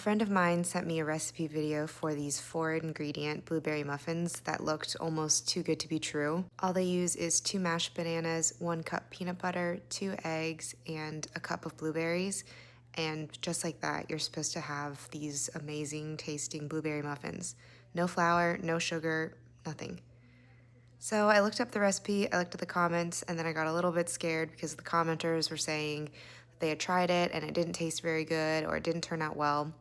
friend of mine sent me a recipe video for these 4-ingredient blueberry muffins that looked almost too good to be true. All they use is 2 mashed bananas, 1 cup peanut butter, 2 eggs, and a cup of blueberries. And just like that, you're supposed to have these amazing tasting blueberry muffins. No flour, no sugar, nothing. So I looked up the recipe, I looked at the comments, and then I got a little bit scared because the commenters were saying that they had tried it and it didn't taste very good or it didn't turn out well.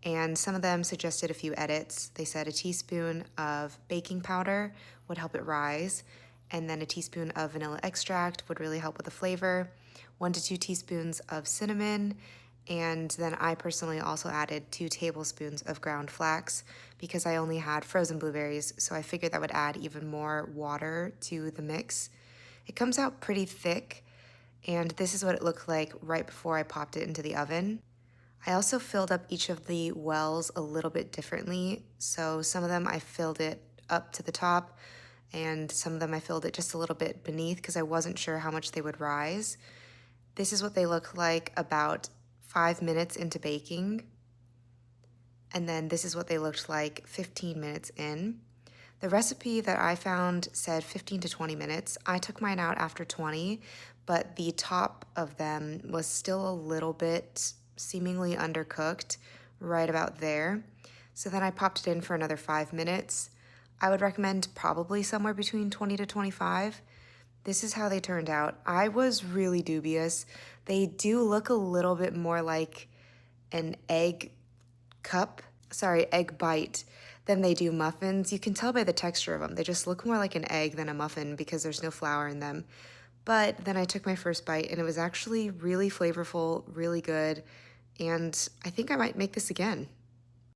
And some of them suggested a few edits. They said a teaspoon of baking powder would help it rise, and then a teaspoon of vanilla extract would really help with the flavor, 1 to 2 teaspoons of cinnamon, and then I personally also added 2 tablespoons of ground flax because I only had frozen blueberries, so I figured that would add even more water to the mix. It comes out pretty thick, and this is what it looked like right before I popped it into the oven. I also filled up each of the wells a little bit differently, so some of them I filled it up to the top, and some of them I filled it just a little bit beneath because I wasn't sure how much they would rise. This is what they look like about 5 minutes into baking, and then this is what they looked like 15 minutes in. The recipe that I found said 15 to 20 minutes. I took mine out after 20, but the top of them was still a little bit seemingly undercooked, right about there. So then I popped it in for another 5 minutes. I would recommend probably somewhere between 20 to 25. This is how they turned out. I was really dubious. They do look a little bit more like an egg bite than they do muffins. You can tell by the texture of them. They just look more like an egg than a muffin because there's no flour in them. But then I took my first bite and it was actually really flavorful, really good, and I think I might make this again.